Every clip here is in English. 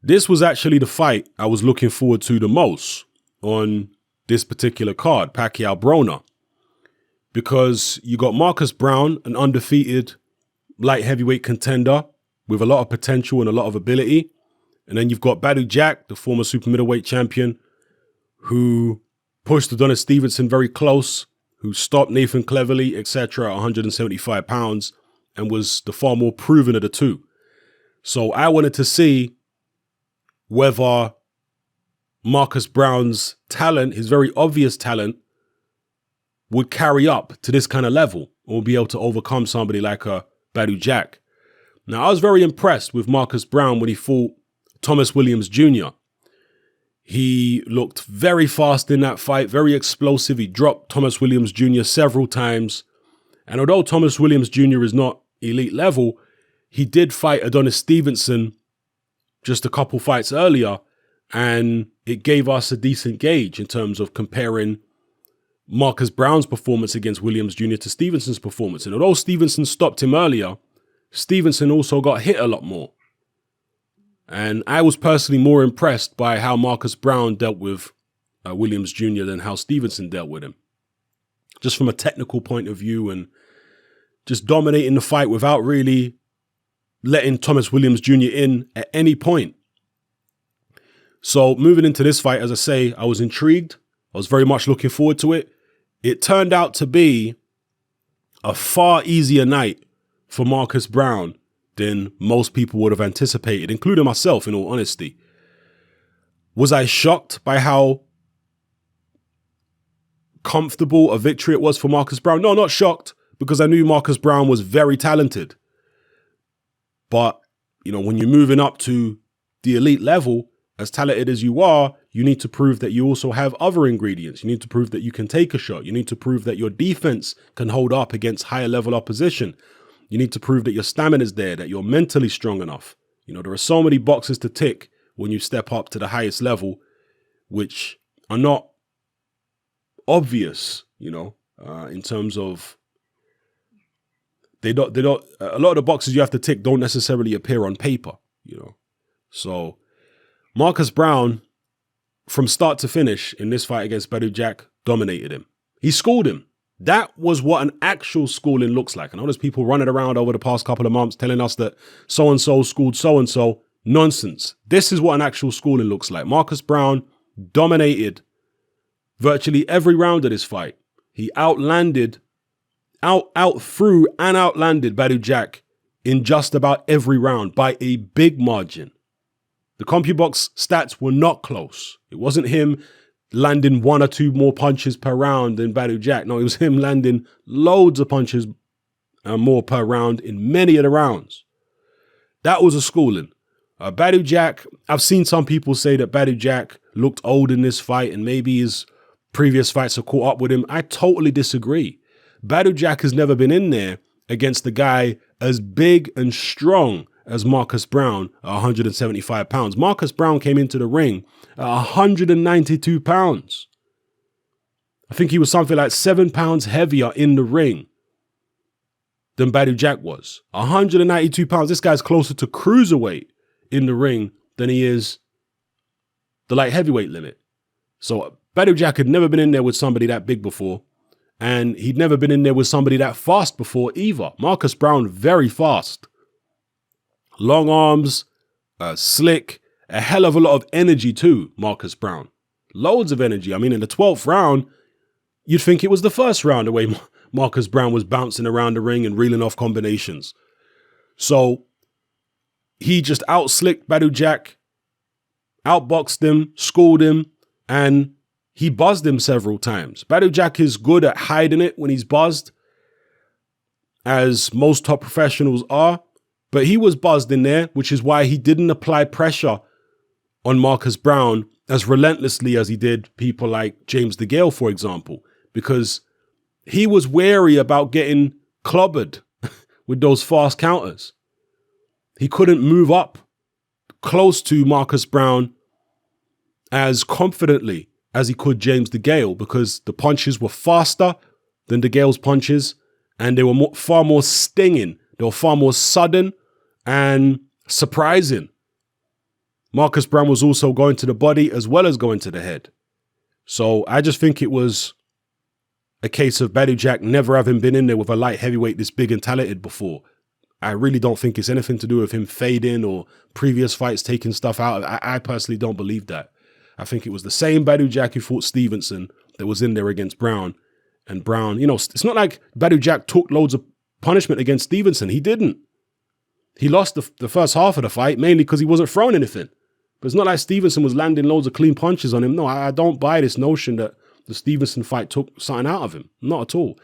This was actually the fight I was looking forward to the most on this particular card, Pacquiao-Browne, because you got Marcus Browne, an undefeated light heavyweight contender with a lot of potential and a lot of ability. And then you've got Badou Jack, the former super middleweight champion, who pushed Adonis Stevenson very close, who stopped Nathan Cleverly, etc. at 175 pounds and was the far more proven of the two. So I wanted to see whether Marcus Browne's talent, his very obvious talent, would carry up to this kind of level or be able to overcome somebody like a Badou Jack. Now, I was very impressed with Marcus Browne when he fought Thomas Williams Jr. He looked very fast in that fight, very explosive. He dropped Thomas Williams Jr. several times. And although Thomas Williams Jr. is not elite level, he did fight Adonis Stevenson just a couple fights earlier, and it gave us a decent gauge in terms of comparing Marcus Browne's performance against Williams Jr. to Stevenson's performance. And although Stevenson stopped him earlier, Stevenson also got hit a lot more. And I was personally more impressed by how Marcus Browne dealt with Williams Jr. than how Stevenson dealt with him. Just from a technical point of view and just dominating the fight without really letting Thomas Williams Jr. in at any point. So moving into this fight, as I say, I was intrigued. I was very much looking forward to it. It turned out to be a far easier night for Marcus Browne than most people would have anticipated, including myself, in all honesty. Was I shocked by how comfortable a victory it was for Marcus Browne? No, not shocked, because I knew Marcus Browne was very talented. But, you know, when you're moving up to the elite level, as talented as you are, you need to prove that you also have other ingredients. You need to prove that you can take a shot. You need to prove that your defense can hold up against higher level opposition. You need to prove that your stamina is there, that you're mentally strong enough. You know, there are so many boxes to tick when you step up to the highest level, which are not obvious, you know, in terms of they don't, a lot of the boxes you have to tick don't necessarily appear on paper, you know. So Marcus Browne, from start to finish in this fight against Badou Jack, dominated him. He schooled him. That was what an actual schooling looks like. I know there's people running around over the past couple of months telling us that so-and-so schooled so-and-so. Nonsense. This is what an actual schooling looks like. Marcus Browne dominated virtually every round of this fight. He outlanded, out-threw and outlanded Badou Jack in just about every round by a big margin. The CompuBox stats were not close. It wasn't him landing one or two more punches per round than Badou Jack. No, it was him landing loads of punches more per round in many of the rounds. That was a schooling. Badou Jack, I've seen some people say that Badou Jack looked old in this fight and maybe his previous fights have caught up with him. I totally disagree. Badou Jack has never been in there against a guy as big and strong as Marcus Browne at 175 pounds. Marcus Browne came into the ring at 192 pounds. I think he was something like 7 pounds heavier in the ring than Badou Jack was. 192 pounds. This guy's closer to cruiserweight in the ring than he is the light heavyweight limit. So Badou Jack had never been in there with somebody that big before, and he'd never been in there with somebody that fast before either. Marcus Browne, very fast. Long arms, slick, a hell of a lot of energy too, Marcus Browne. Loads of energy. I mean, in the 12th round, you'd think it was the first round, the way Marcus Browne was bouncing around the ring and reeling off combinations. So he just out-slicked Badou Jack, outboxed him, schooled him, and he buzzed him several times. Badou Jack is good at hiding it when he's buzzed, as most top professionals are. But he was buzzed in there, which is why he didn't apply pressure on Marcus Browne as relentlessly as he did people like James DeGale, for example, because he was wary about getting clobbered with those fast counters. He couldn't move up close to Marcus Browne as confidently as he could James DeGale, because the punches were faster than DeGale's punches, and they were far more stinging. They were far more sudden and surprising. Marcus Browne was also going to the body as well as going to the head. So I just think it was a case of Badou Jack never having been in there with a light heavyweight this big and talented before. I really don't think it's anything to do with him fading or previous fights taking stuff out. I personally don't believe that. I think it was the same Badou Jack who fought Stevenson that was in there against Browne. And Browne, you know, it's not like Badou Jack took loads of punishment against Stevenson. He didn't. He lost the first half of the fight, mainly because he wasn't throwing anything. But it's not like Stevenson was landing loads of clean punches on him. No, I don't buy this notion that the Stevenson fight took something out of him. Not at all.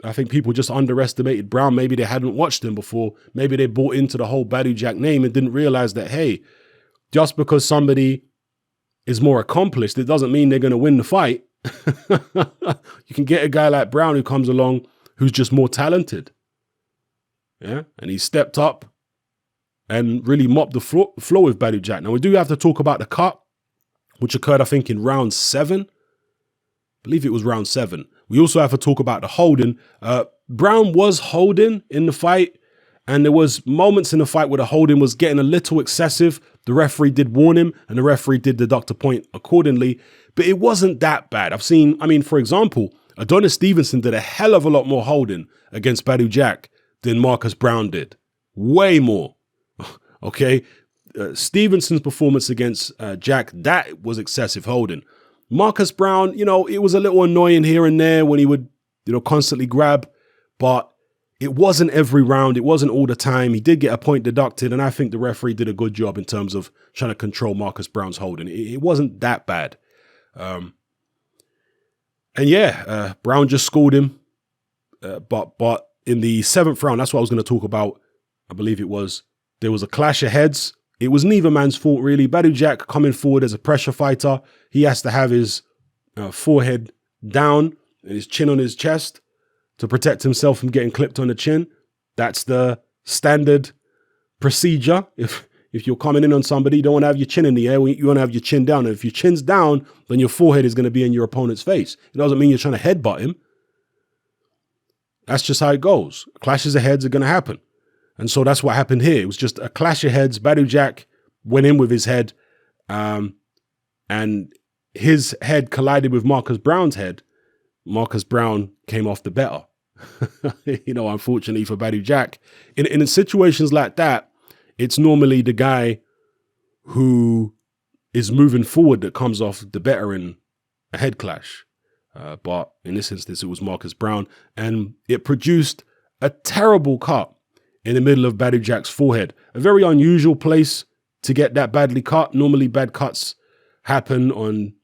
I think people just underestimated Browne. Maybe they hadn't watched him before. Maybe they bought into the whole Badou Jack name and didn't realize that, hey, just because somebody is more accomplished, it doesn't mean they're going to win the fight. You can get a guy like Browne who comes along who's just more talented. Yeah, and he stepped up and really mopped the floor with Badou Jack. Now, we do have to talk about the cut, which occurred, I think, in round 7. I believe it was round 7. We also have to talk about the holding. Browne was holding in the fight, and there was moments in the fight where the holding was getting a little excessive. The referee did warn him, and the referee did deduct a point accordingly, but it wasn't that bad. For example, Adonis Stevenson did a hell of a lot more holding against Badou Jack than Marcus Browne did. Way more. Okay? Stevenson's performance against Jack, that was excessive holding. Marcus Browne, you know, it was a little annoying here and there when he would, you know, constantly grab, but it wasn't every round. It wasn't all the time. He did get a point deducted, and I think the referee did a good job in terms of trying to control Marcus Browne's holding. It wasn't that bad. Browne just scored him. But in the 7th round, that's what I was going to talk about. I believe it was, there was a clash of heads. It was neither man's fault, really. Badou Jack coming forward as a pressure fighter. He has to have his forehead down and his chin on his chest to protect himself from getting clipped on the chin. That's the standard procedure. If you're coming in on somebody, you don't want to have your chin in the air. You want to have your chin down. And if your chin's down, then your forehead is going to be in your opponent's face. It doesn't mean you're trying to headbutt him. That's just how it goes. Clashes of heads are going to happen. And so that's what happened here. It was just a clash of heads. Badou Jack went in with his head, and his head collided with Marcus Browne's head. Marcus Browne came off the better. You know, unfortunately for Badou Jack. In situations like that, it's normally the guy who is moving forward that comes off the better in a head clash. But in this instance, it was Marcus Browne, and it produced a terrible cut in the middle of Badou Jack's forehead. A very unusual place to get that badly cut. Normally bad cuts happen on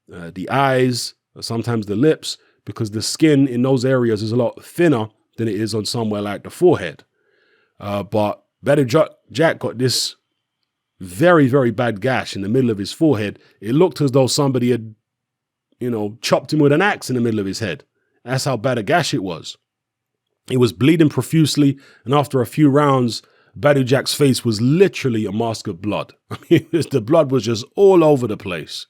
the eyes or sometimes the lips, because the skin in those areas is a lot thinner than it is on somewhere like the forehead. But Badou Jack got this very, very bad gash in the middle of his forehead. It looked as though somebody had, you know, chopped him with an axe in the middle of his head. That's how bad a gash it was. It was bleeding profusely, and after a few rounds, Badou Jack's face was literally a mask of blood. I mean, the blood was just all over the place.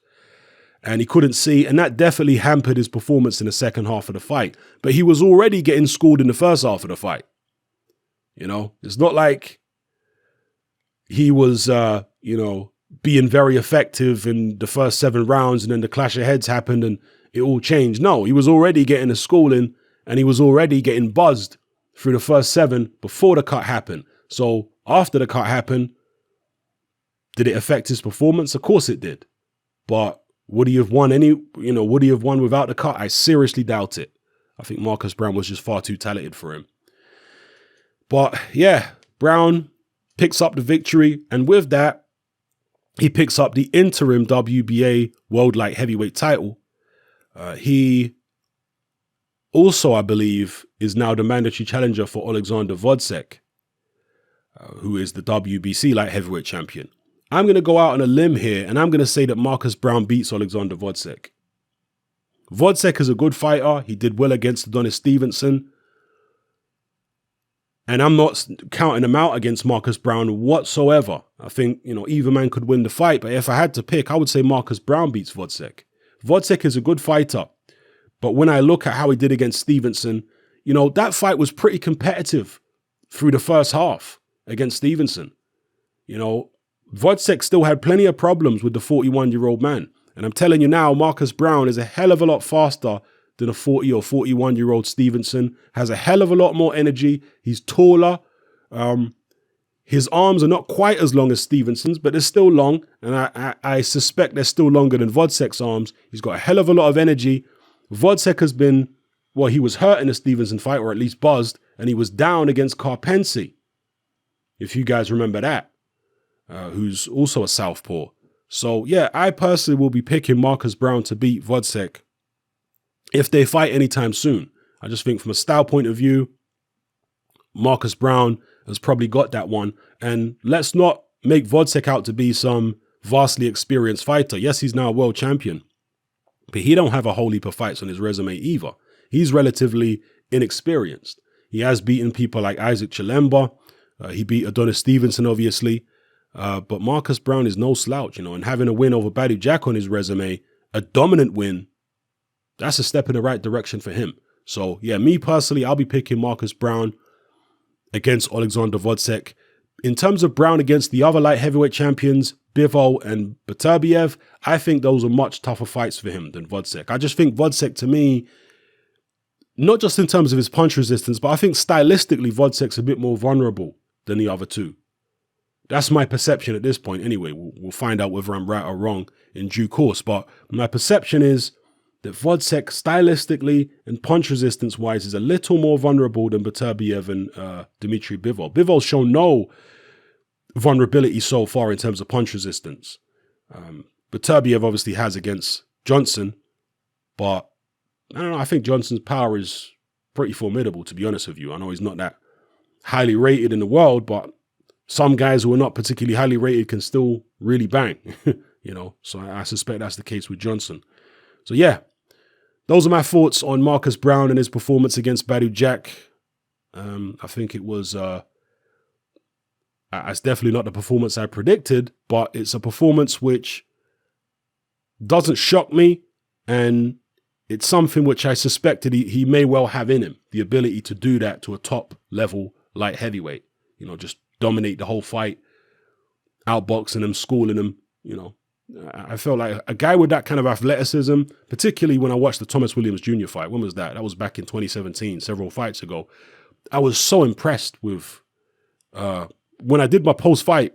And he couldn't see, and that definitely hampered his performance in the second half of the fight. But he was already getting scored in the first half of the fight. You know, it's not like he was, being very effective in the first 7 rounds, and then the clash of heads happened and it all changed. No, he was already getting a schooling, and he was already getting buzzed through the first 7 before the cut happened. So after the cut happened, did it affect his performance? Of course it did. But would he have won without the cut? I seriously doubt it. I think Marcus Browne was just far too talented for him. But yeah, Browne picks up the victory, and with that, he picks up the interim WBA World Light Heavyweight title. He also, I believe, is now the mandatory challenger for Alexander Vodcek, who is the WBC Light Heavyweight champion. I'm going to go out on a limb here, and I'm going to say that Marcus Browne beats Alexander Vodcek. Vodcek is a good fighter. He did well against Adonis Stevenson. And I'm not counting him out against Marcus Browne whatsoever. I think, either man could win the fight. But if I had to pick, I would say Marcus Browne beats Vodcek. Vodcek is a good fighter. But when I look at how he did against Stevenson, that fight was pretty competitive through the first half against Stevenson. Vodcek still had plenty of problems with the 41-year-old man. And I'm telling you now, Marcus Browne is a hell of a lot faster than a 40 or 41-year-old Stevenson, has a hell of a lot more energy. He's taller. His arms are not quite as long as Stevenson's, but they're still long. And I suspect they're still longer than Vodcek's arms. He's got a hell of a lot of energy. Vodcek has been, well, he was hurt in the Stevenson fight, or at least buzzed, and he was down against Karpensi, if you guys remember that, who's also a southpaw. So, yeah, I personally will be picking Marcus Browne to beat Vodcek if they fight anytime soon. I just think from a style point of view, Marcus Browne has probably got that one. And let's not make Vodcek out to be some vastly experienced fighter. Yes, he's now a world champion, but he don't have a whole heap of fights on his resume either. He's relatively inexperienced. He has beaten people like Isaac Chilemba. He beat Adonis Stevenson, obviously. But Marcus Browne is no slouch, you know, and having a win over Badou Jack on his resume, a dominant win, that's a step in the right direction for him. So, yeah, me personally, I'll be picking Marcus Browne against Alexander Vodcek. In terms of Browne against the other light heavyweight champions, Bivol and Beterbiev, I think those are much tougher fights for him than Vodcek. I just think Vodcek, to me, not just in terms of his punch resistance, but I think stylistically, Vodcek's a bit more vulnerable than the other two. That's my perception at this point. Anyway, we'll find out whether I'm right or wrong in due course. But my perception is that Vodcek stylistically and punch resistance wise is a little more vulnerable than Beterbiev and Dmitry Bivol. Bivol's shown no vulnerability so far in terms of punch resistance. Beterbiev obviously has against Johnson, but I don't know. I think Johnson's power is pretty formidable, to be honest with you. I know he's not that highly rated in the world, but some guys who are not particularly highly rated can still really bang, you know. So I suspect that's the case with Johnson. So yeah, those are my thoughts on Marcus Browne and his performance against Badou Jack. I think it was, it's definitely not the performance I predicted, but it's a performance which doesn't shock me, and it's something which I suspected he may well have in him, the ability to do that to a top level light heavyweight, you know, just dominate the whole fight, outboxing him, schooling him, you know. I felt like a guy with that kind of athleticism, particularly when I watched the Thomas Williams Jr. fight. When was that? That was back in 2017, several fights ago. I was so impressed with, when I did my post-fight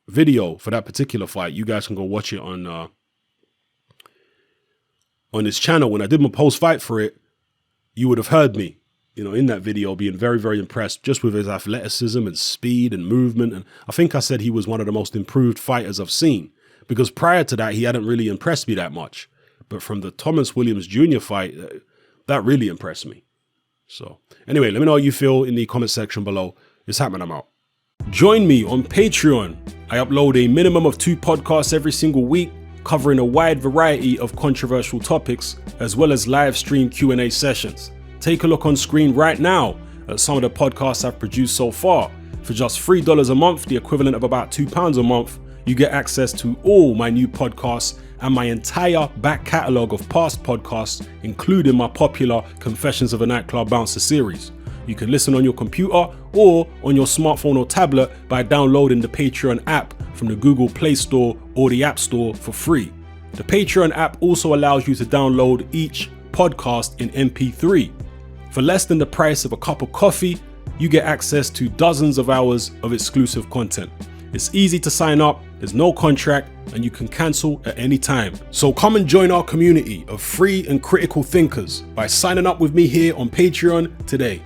video for that particular fight, you guys can go watch it on his channel. When I did my post-fight for it, you would have heard me, you know, in that video being very, very impressed just with his athleticism and speed and movement. And I think I said he was one of the most improved fighters I've seen, because prior to that, he hadn't really impressed me that much. But from the Thomas Williams Jr. fight, that really impressed me. So anyway, let me know how you feel in the comment section below. It's happening, I'm out. Join me on Patreon. I upload a minimum of 2 podcasts every single week, covering a wide variety of controversial topics, as well as live stream Q&A sessions. Take a look on screen right now at some of the podcasts I've produced so far. For just $3 a month, the equivalent of about £2 a month, you get access to all my new podcasts and my entire back catalogue of past podcasts, including my popular Confessions of a Nightclub Bouncer series. You can listen on your computer or on your smartphone or tablet by downloading the Patreon app from the Google Play Store or the App Store for free. The Patreon app also allows you to download each podcast in MP3. For less than the price of a cup of coffee, you get access to dozens of hours of exclusive content. It's easy to sign up, there's no contract, and you can cancel at any time. So come and join our community of free and critical thinkers by signing up with me here on Patreon today.